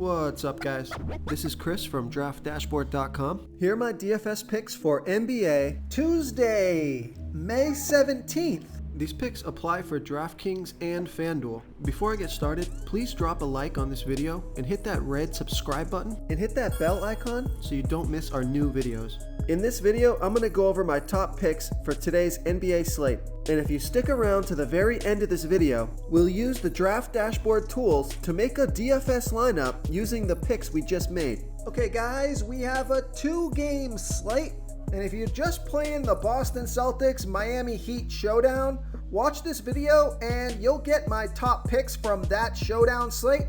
What's up, guys? This is Chris from DraftDashboard.com. Here are my DFS picks for NBA Tuesday, May 17th. These picks apply for DraftKings and FanDuel. Before I get started, please drop a like on this video and hit that red subscribe button and hit that bell icon so you don't miss our new videos. In this video, I'm going to go over my top picks for today's NBA slate. And if you stick around to the very end of this video, we'll use the Draft Dashboard tools to make a DFS lineup using the picks we just made. Okay guys, we have a 2-game slate. And if you're just playing the Boston Celtics Miami Heat showdown, watch this video and you'll get my top picks from that showdown slate.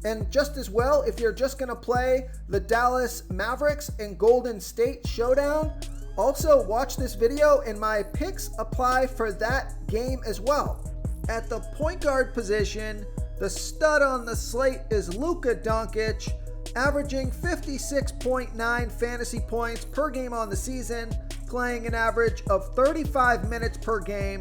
And just as well, if you're just going to play the Dallas Mavericks and Golden State showdown, also watch this video and my picks apply for that game as well. At the point guard position, the stud on the slate is Luka Doncic, averaging 56.9 fantasy points per game on the season, playing an average of 35 minutes per game.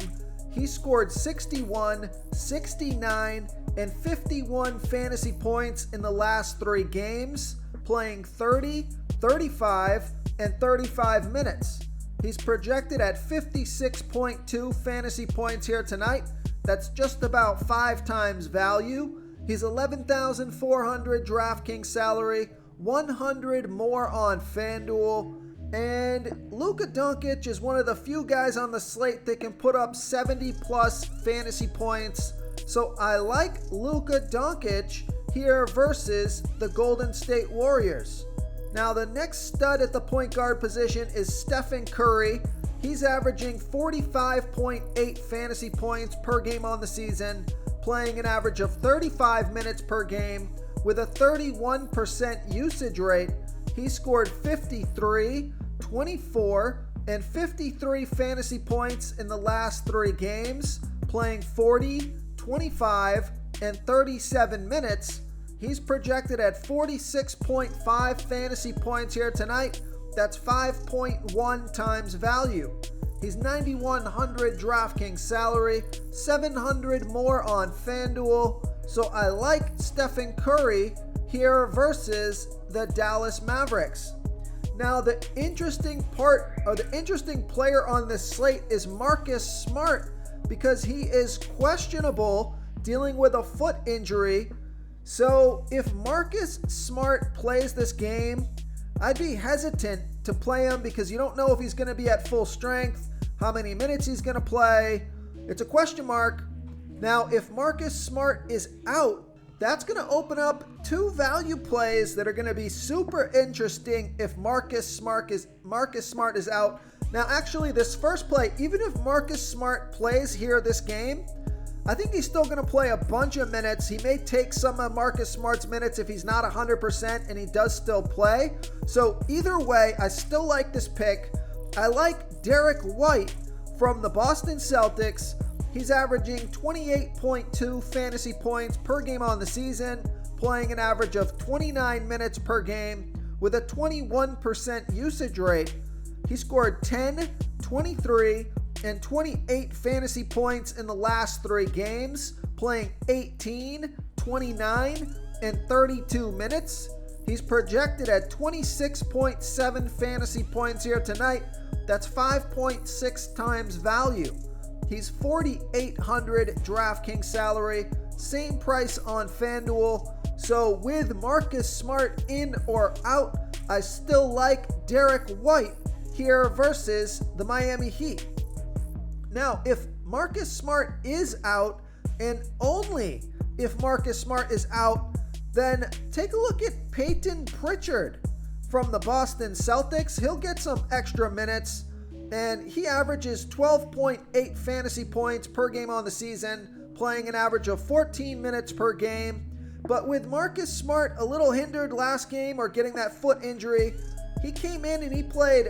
He scored 61, 69, and 51 fantasy points in the last 3 games, playing 30, 35, and 35 minutes. He's projected at 56.2 fantasy points here tonight. That's just about 5 times value. He's 11,400 DraftKings salary, 100 more on FanDuel. And Luka Doncic is one of the few guys on the slate that can put up 70 plus fantasy points. So I like Luka Doncic here versus the Golden State Warriors. Now the next stud at the point guard position is Stephen Curry. He's averaging 45.8 fantasy points per game on the season, playing an average of 35 minutes per game with a 31% usage rate. He scored 53, 24, and 53 fantasy points in the last 3 games, playing 40, 25, and 37 minutes. He's projected at 46.5 fantasy points here tonight. That's 5.1 times value. He's 9,100 DraftKings salary, 700 more on FanDuel. So I like Stephen Curry here versus the Dallas Mavericks. Now the interesting player on this slate is Marcus Smart, because he is questionable dealing with a foot injury. So if Marcus Smart plays this game, I'd be hesitant to play him because you don't know if he's going to be at full strength, how many minutes he's going to play. It's a question mark. Now, if Marcus Smart is out, that's going to open up 2 value plays that are going to be super interesting if Marcus Smart is out. Now, actually, this first play, even if Marcus Smart plays here this game, I think he's still going to play a bunch of minutes. He may take some of Marcus Smart's minutes if he's not 100% and he does still play. So either way, I still like this pick. I like Derek White from the Boston Celtics. He's averaging 28.2 fantasy points per game on the season, playing an average of 29 minutes per game with a 21% usage rate. He scored 10, 23, and 28 fantasy points in the last 3 games, playing 18, 29, and 32 minutes. He's projected at 26.7 fantasy points here tonight. That's 5.6 times value. He's 4,800 DraftKings salary, same price on FanDuel. So with Marcus Smart in or out, I still like Derek White here versus the Miami Heat. Now, if Marcus Smart is out, and only if Marcus Smart is out, then take a look at Peyton Pritchard from the Boston Celtics. He'll get some extra minutes, and he averages 12.8 fantasy points per game on the season, playing an average of 14 minutes per game. But with Marcus Smart a little hindered last game or getting that foot injury, he came in and he played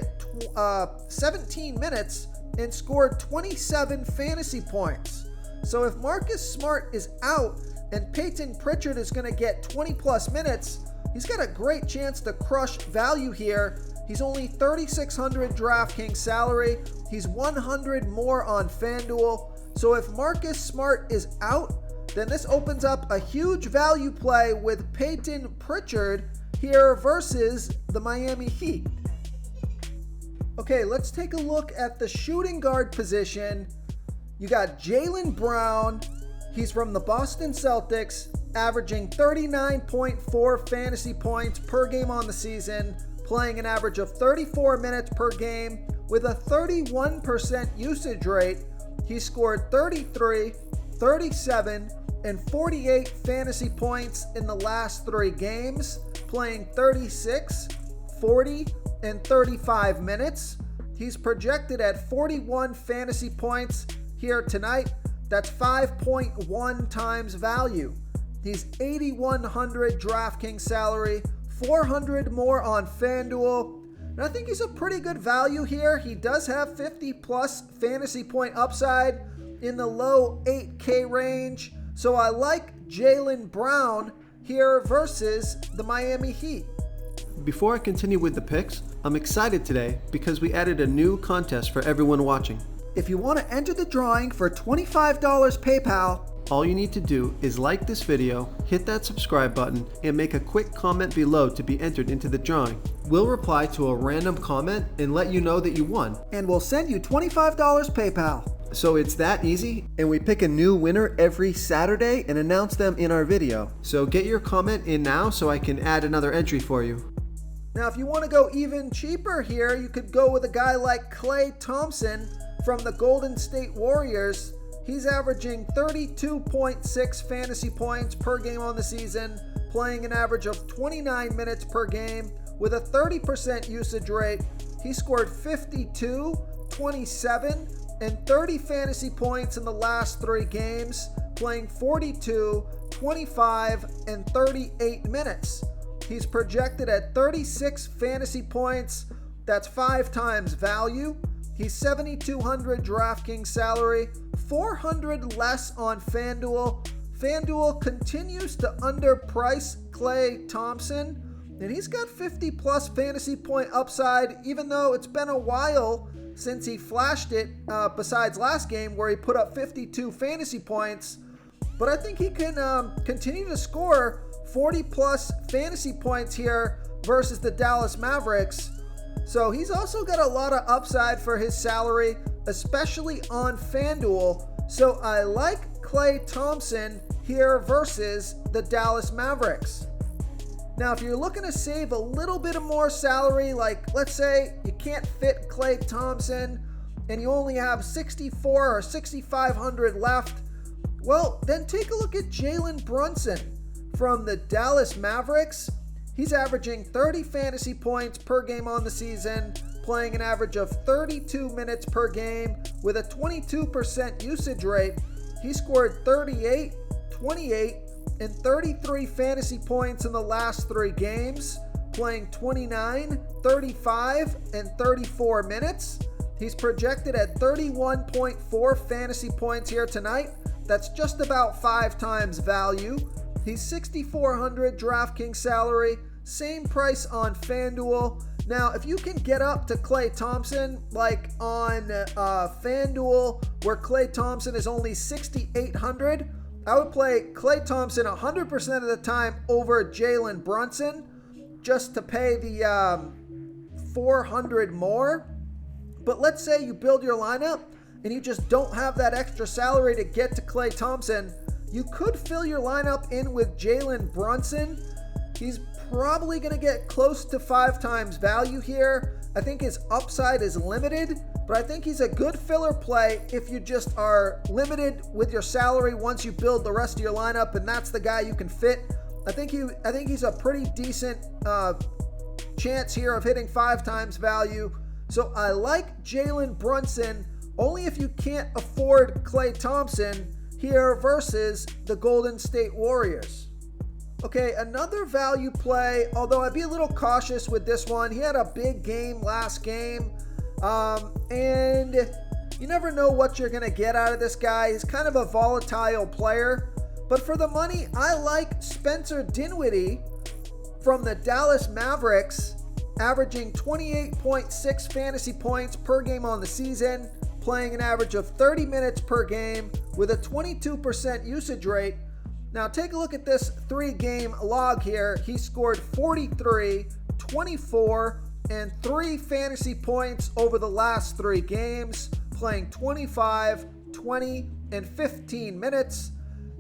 17 minutes and scored 27 fantasy points. So if Marcus Smart is out and Peyton Pritchard is going to get 20 plus minutes, he's got a great chance to crush value here. He's only 3,600 DraftKings salary. He's 100 more on FanDuel. So if Marcus Smart is out, then this opens up a huge value play with Peyton Pritchard here versus the Miami Heat. Okay, let's take a look at the shooting guard position. You got Jaylen Brown. He's from the Boston Celtics, averaging 39.4 fantasy points per game on the season, playing an average of 34 minutes per game with a 31% usage rate. He scored 33, 37, and 48 fantasy points in the last 3 games, playing 36, 40, and 35 minutes. He's projected at 41 fantasy points here tonight. That's 5.1 times value. He's 8,100 DraftKings salary, 400 more on FanDuel. And I think he's a pretty good value here. He does have 50 plus fantasy point upside in the low 8K range. So I like Jaylen Brown here versus the Miami Heat. Before I continue with the picks, I'm excited today because we added a new contest for everyone watching. If you want to enter the drawing for $25 PayPal, all you need to do is like this video, hit that subscribe button, and make a quick comment below to be entered into the drawing. We'll reply to a random comment and let you know that you won, and we'll send you $25 PayPal. So it's that easy, and we pick a new winner every Saturday and announce them in our video. So get your comment in now so I can add another entry for you. Now, if you want to go even cheaper here, you could go with a guy like Klay Thompson from the Golden State Warriors. He's averaging 32.6 fantasy points per game on the season, playing an average of 29 minutes per game with a 30% usage rate. He scored 52, 27, and 30 fantasy points in the last 3 games, playing 42, 25, and 38 minutes. He's projected at 36 fantasy points. That's 5 times value. He's 7,200 DraftKings salary, 400 less on FanDuel. FanDuel continues to underprice Klay Thompson, and he's got 50 plus fantasy point upside, even though it's been a while since he flashed it, besides last game where he put up 52 fantasy points. But I think he can continue to score 40 plus fantasy points here versus the Dallas Mavericks. So he's also got a lot of upside for his salary, especially on FanDuel. So I like Klay Thompson here versus the Dallas Mavericks. Now, if you're looking to save a little bit of more salary, like let's say you can't fit Klay Thompson and you only have 64 or 6,500 left, well, then take a look at Jalen Brunson from the Dallas Mavericks. He's averaging 30 fantasy points per game on the season, playing an average of 32 minutes per game with a 22% usage rate. He scored 38, 28, and 33 fantasy points in the last 3 games, playing 29, 35, and 34 minutes. He's projected at 31.4 fantasy points here tonight. That's just about 5 times value. He's 6,400 DraftKings salary, same price on FanDuel. Now, if you can get up to Klay Thompson, like on FanDuel, where Klay Thompson is only 6,800, I would play Klay Thompson 100% of the time over Jalen Brunson, just to pay the 400 more. But let's say you build your lineup and you just don't have that extra salary to get to Klay Thompson. You could fill your lineup in with Jalen Brunson. He's probably going to get close to 5 times value here. I think his upside is limited, but I think he's a good filler play if you just are limited with your salary once you build the rest of your lineup, and that's the guy you can fit. I think he's a pretty decent chance here of hitting 5 times value. So I like Jalen Brunson only if you can't afford Klay Thompson here versus the Golden State Warriors. Okay, another value play, although I'd be a little cautious with this one. He had a big game last game, and you never know what you're going to get out of this guy. He's kind of a volatile player, but for the money, I like Spencer Dinwiddie from the Dallas Mavericks, averaging 28.6 fantasy points per game on the season, playing an average of 30 minutes per game with a 22% usage rate. Now take a look at this 3-game log here. He scored 43, 24, and 3 fantasy points over the last 3 games, playing 25, 20, and 15 minutes.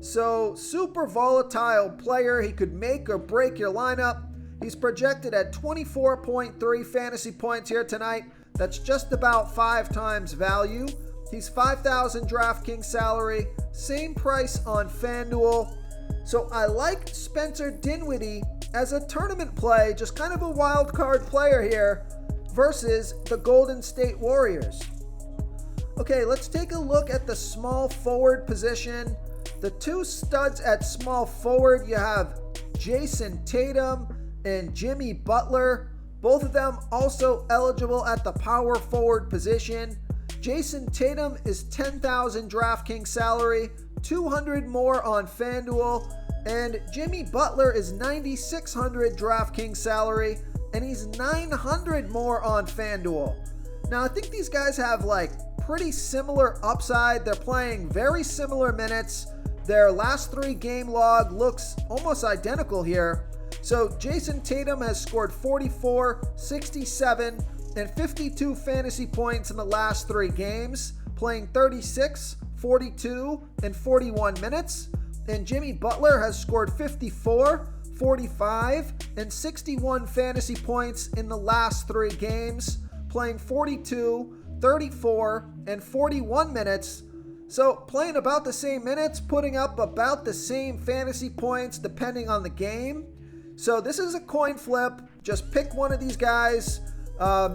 So super volatile player. He could make or break your lineup. He's projected at 24.3 fantasy points here tonight. That's just about 5 times value. He's $5,000 DraftKings salary, same price on FanDuel. So I like Spencer Dinwiddie as a tournament play, just kind of a wild card player here versus the Golden State Warriors. Okay, let's take a look at the small forward position. The 2 studs at small forward, you have Jason Tatum and Jimmy Butler. Both of them also eligible at the power forward position. Jason Tatum is $10,000 DraftKings salary, 200 more on FanDuel, and Jimmy Butler is $9,600 DraftKings salary, and he's 900 more on FanDuel. Now I think these guys have like pretty similar upside. They're playing very similar minutes. Their last 3 game log looks almost identical here. So Jason Tatum has scored 44, 67, and 52 fantasy points in the last 3 games, playing 36, 42, and 41 minutes. And Jimmy Butler has scored 54, 45, and 61 fantasy points in the last 3 games, playing 42, 34, and 41 minutes. So playing about the same minutes, putting up about the same fantasy points depending on the game. So this is a coin flip. Just pick one of these guys.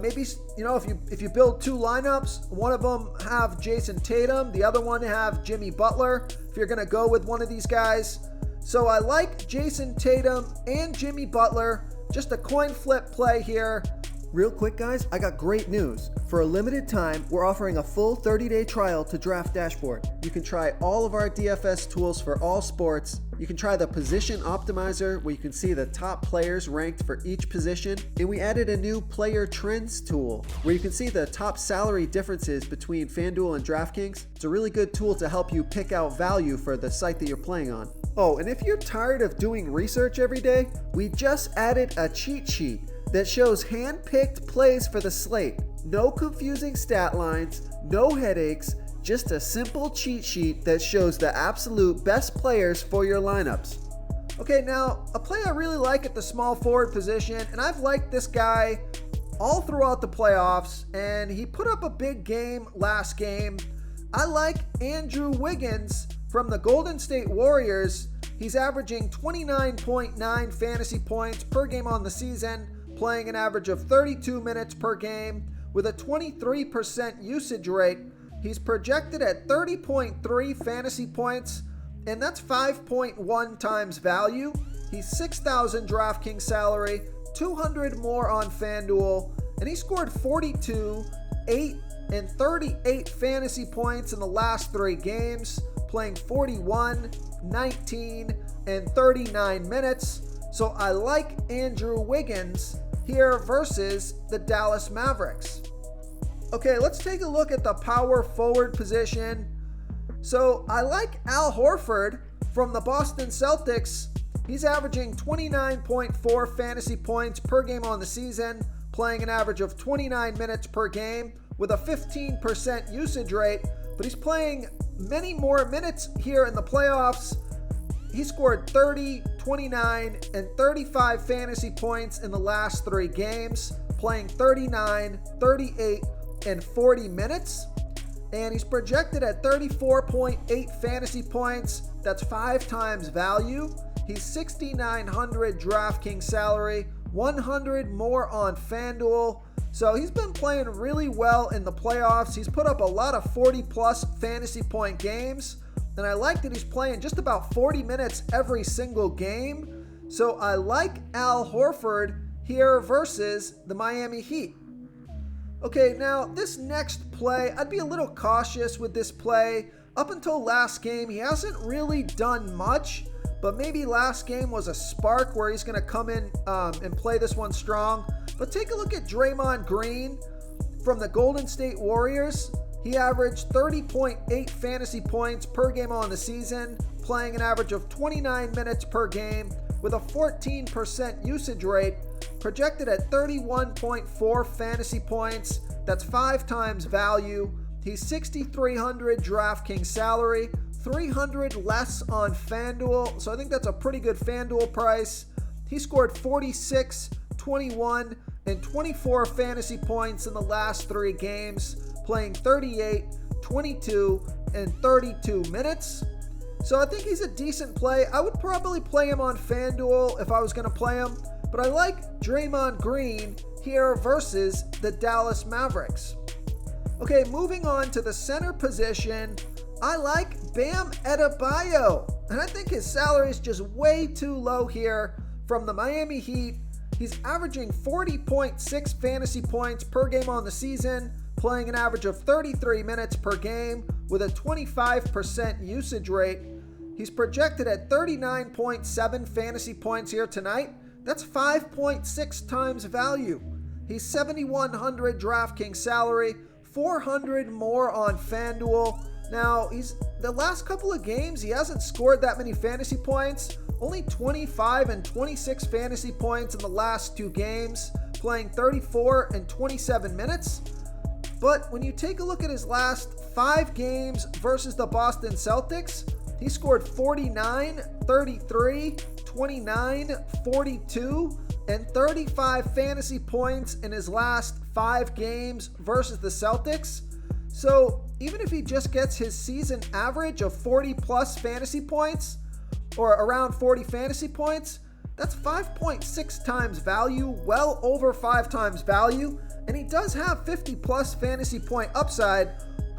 Maybe, if you build 2 lineups, one of them have Jason Tatum, the other one have Jimmy Butler, if you're going to go with one of these guys. So I like Jason Tatum and Jimmy Butler. Just a coin flip play here. Real quick, guys, I got great news. For a limited time, we're offering a full 30-day trial to Draft Dashboard. You can try all of our DFS tools for all sports. You can try the Position Optimizer, where you can see the top players ranked for each position. And we added a new Player Trends tool, where you can see the top salary differences between FanDuel and DraftKings. It's a really good tool to help you pick out value for the site that you're playing on. Oh, and if you're tired of doing research every day, we just added a cheat sheet that shows hand-picked plays for the slate. No confusing stat lines, no headaches, just a simple cheat sheet that shows the absolute best players for your lineups. Okay, now a play I really like at the small forward position, and I've liked this guy all throughout the playoffs, and he put up a big game last game. I like Andrew Wiggins from the Golden State Warriors. He's averaging 29.9 fantasy points per game on the season, playing an average of 32 minutes per game with a 23% usage rate. He's projected at 30.3 fantasy points, and that's 5.1 times value. He's $6,000 DraftKings salary, 200 more on FanDuel, and he scored 42, 8, and 38 fantasy points in the last 3 games, playing 41, 19, and 39 minutes. So I like Andrew Wiggins here versus the Dallas Mavericks. Okay, let's take a look at the power forward position. So I like Al Horford from the Boston Celtics. He's averaging 29.4 fantasy points per game on the season, playing an average of 29 minutes per game with a 15% usage rate, but he's playing many more minutes here in the playoffs. He scored 30, 29, and 35 fantasy points in the last 3 games, playing 39, 38, and 40 minutes. And he's projected at 34.8 fantasy points. That's 5 times value. He's $6,900 DraftKings salary, 100 more on FanDuel. So he's been playing really well in the playoffs. He's put up a lot of 40-plus fantasy point games. And I like that he's playing just about 40 minutes every single game. So I like Al Horford here versus the Miami Heat. Okay, now this next play, I'd be a little cautious with this play. Up until last game, he hasn't really done much, but maybe last game was a spark where he's going to come in and play this one strong. But take a look at Draymond Green from the Golden State Warriors. He averaged 30.8 fantasy points per game on the season, playing an average of 29 minutes per game with a 14% usage rate, projected at 31.4 fantasy points. That's 5 times value. He's 6,300 DraftKings salary, 300 less on FanDuel, so I think that's a pretty good FanDuel price. He scored 46, 21, and 24 fantasy points in the last 3 games, playing 38, 22, and 32 minutes. So I think he's a decent play. I would probably play him on FanDuel if I was going to play him, but I like Draymond Green here versus the Dallas Mavericks. Okay, moving on to the center position, I like Bam Adebayo, and I think his salary is just way too low here from the Miami Heat. He's averaging 40.6 fantasy points per game on the season, playing an average of 33 minutes per game with a 25% usage rate. He's projected at 39.7 fantasy points here tonight. That's 5.6 times value. He's 7,100 DraftKings salary, 400 more on FanDuel. Now, the last couple of games, he hasn't scored that many fantasy points. Only 25 and 26 fantasy points in the last 2 games, playing 34 and 27 minutes. But when you take a look at his last 5 games versus the Boston Celtics, he scored 49, 33, 29, 42, and 35 fantasy points in his last 5 games versus the Celtics. So even if he just gets his season average of 40 plus fantasy points, or around 40 fantasy points, that's 5.6 times value, well over 5 times value, and he does have 50 plus fantasy point upside,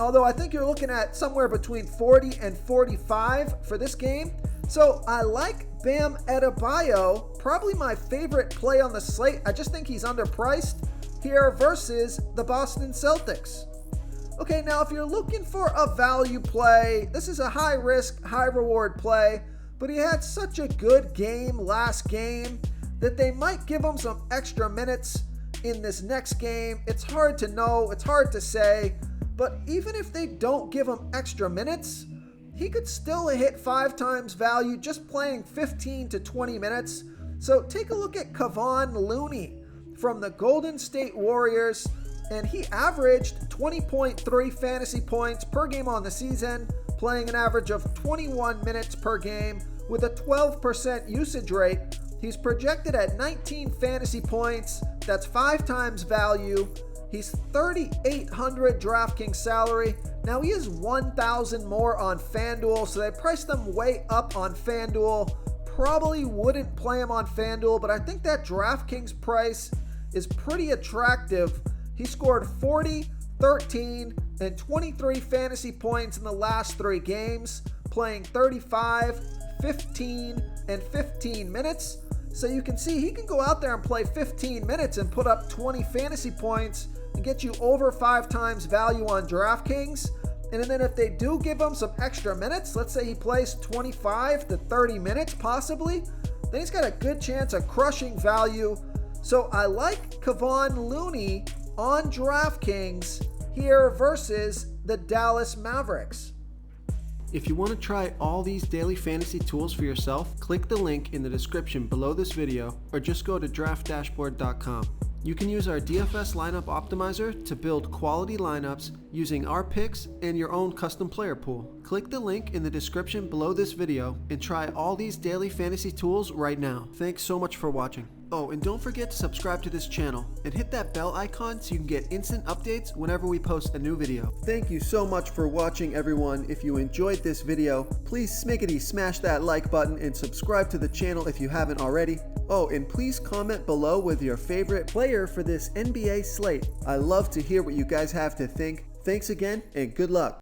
although I think you're looking at somewhere between 40 and 45 for this game. So I like Bam Adebayo, probably my favorite play on the slate. I just think he's underpriced here versus the Boston Celtics. Okay, now if you're looking for a value play, this is a high risk, high reward play, but he had such a good game last game that they might give him some extra minutes in this next game. It's hard to know, it's hard to say, but even if they don't give him extra minutes, he could still hit 5 times value just playing 15 to 20 minutes. So take a look at Kevon Looney from the Golden State Warriors, and he averaged 20.3 fantasy points per game on the season, playing an average of 21 minutes per game with a 12% usage rate. He's projected at 19 fantasy points. That's 5 times value. He's 3,800 DraftKings salary. Now he is 1,000 more on FanDuel, so they priced him way up on FanDuel. Probably wouldn't play him on FanDuel, but I think that DraftKings price is pretty attractive. He scored 40, 13, and 23 fantasy points in the last 3 games, playing 35, 15, and 15 minutes. So you can see he can go out there and play 15 minutes and put up 20 fantasy points and get you over 5 times value on DraftKings. And then if they do give him some extra minutes, let's say he plays 25 to 30 minutes possibly, then he's got a good chance of crushing value. So I like Kevon Looney on DraftKings here versus the Dallas Mavericks. If you want to try all these daily fantasy tools for yourself, click the link in the description below this video or just go to draftdashboard.com. You can use our DFS lineup optimizer to build quality lineups using our picks and your own custom player pool. Click the link in the description below this video and try all these daily fantasy tools right now. Thanks so much for watching. Oh, and don't forget to subscribe to this channel and hit that bell icon so you can get instant updates whenever we post a new video. Thank you so much for watching, everyone. If you enjoyed this video, please smash that like button and subscribe to the channel if you haven't already. Oh, and please comment below with your favorite player for this NBA slate. I love to hear what you guys have to think. Thanks again, and good luck.